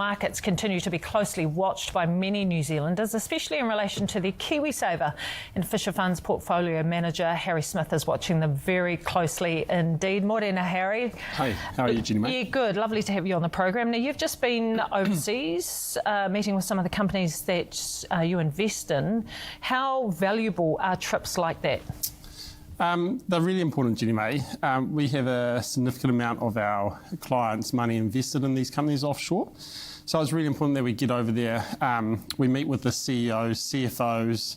markets continue to be closely watched by many New Zealanders, especially in relation to their KiwiSaver. And Fisher Funds portfolio manager Harry Smith is watching them very closely indeed. Morena, Harry. Hey, how are you, Jenny, mate? Yeah, good. Lovely to have you on the program. Now, you've just been overseas meeting with some of the companies that you invest in. How valuable are trips like that? They're really important, Jenny May. We have a significant amount of our clients' money invested in these companies offshore. So it's really important that we get over there. We meet with the CEOs, CFOs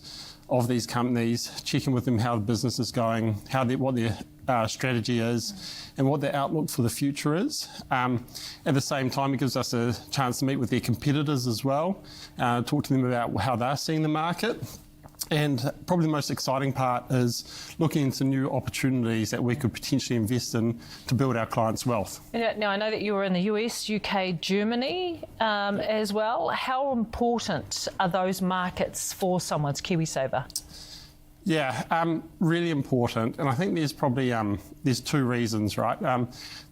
of these companies, check in with them how the business is going, what their strategy is, and what their outlook for the future is. At the same time, it gives us a chance to meet with their competitors as well, talk to them about how they're seeing the market. And probably the most exciting part is looking into new opportunities that we could potentially invest in to build our clients' wealth. Now, I know that you were in the US, UK, Germany as well. How important are those markets for someone's KiwiSaver? Yeah, really important. And I think there's probably there's two reasons, right?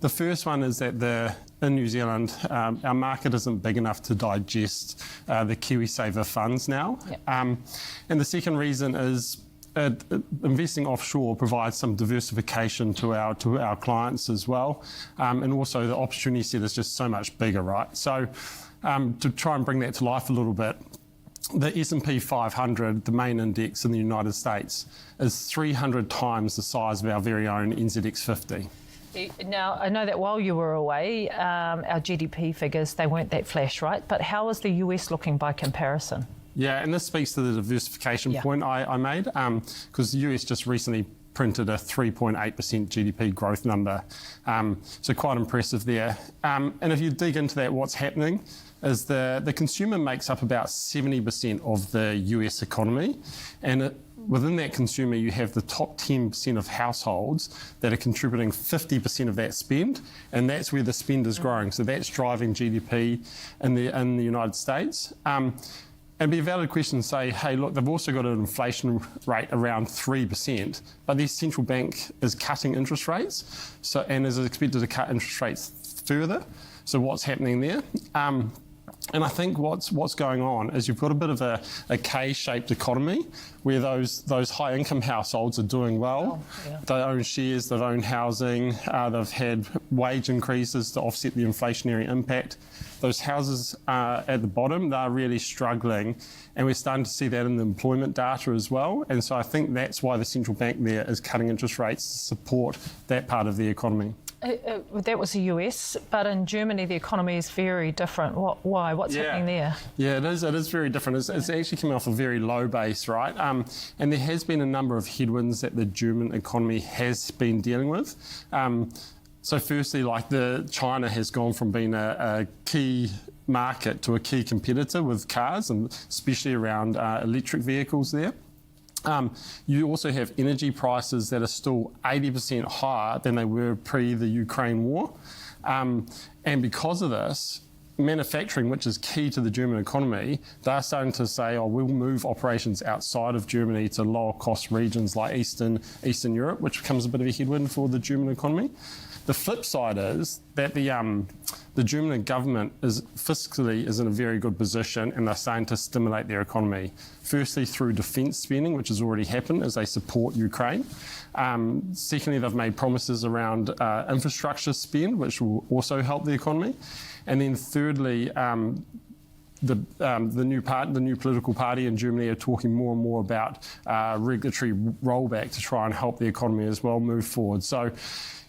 The first one is that in New Zealand, our market isn't big enough to digest the KiwiSaver funds now. Yep. And the second reason is investing offshore provides some diversification to our clients as well. And also the opportunity set is just so much bigger, right? So to try and bring that to life a little bit, the S&P 500, the main index in the United States, is 300 times the size of our very own NZX 50. Now, I know that while you were away, our GDP figures, they weren't that flash, right? But how is the US looking by comparison? Yeah, and this speaks to the diversification point I made, because the US just recently printed a 3.8% GDP growth number. So quite impressive there. And if you dig into that, what's happening is the consumer makes up about 70% of the US economy. And within that consumer, you have the top 10% of households that are contributing 50% of that spend. And that's where the spend is growing. So that's driving GDP in the United States. And it'd be a valid question to say, hey, look, they've also got an inflation rate around 3%, but their central bank is cutting interest rates, and is expected to cut interest rates further. So what's happening there? And I think what's going on is you've got a bit of a K-shaped economy where those high-income households are doing well. Oh, yeah. They own shares, they've owned housing, they've had wage increases to offset the inflationary impact. Those houses at the bottom, they're really struggling, and we're starting to see that in the employment data as well. And so I think that's why the central bank there is cutting interest rates to support that part of the economy. That was the US, but in Germany the economy is very different. Why? What's happening there? Yeah, it is very different. It's actually coming off a very low base, right? And there has been a number of headwinds that the German economy has been dealing with. So firstly, China has gone from being a key market to a key competitor with cars, and especially around electric vehicles there. You also have energy prices that are still 80% higher than they were pre the Ukraine war. And because of this, manufacturing, which is key to the German economy, they're starting to say, we'll move operations outside of Germany to lower cost regions like Eastern Europe, which becomes a bit of a headwind for the German economy. The flip side is that the German government fiscally is in a very good position, and they're starting to stimulate their economy. Firstly, through defence spending, which has already happened as they support Ukraine. Secondly, they've made promises around infrastructure spend, which will also help the economy. And then thirdly, the new political party in Germany are talking more and more about regulatory rollback to try and help the economy as well move forward. So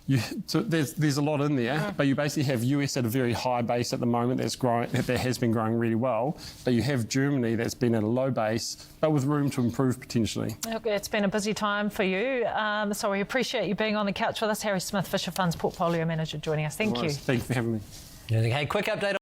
there's a lot in there, but you basically have US at a very high base at the moment that has been growing really well, but you have Germany that's been at a low base, but with room to improve potentially. Okay, it's been a busy time for you, so we appreciate you being on the couch with us. Harry Smith, Fisher Funds portfolio manager, joining us. Thank you. Thank you for having me. Hey, quick update.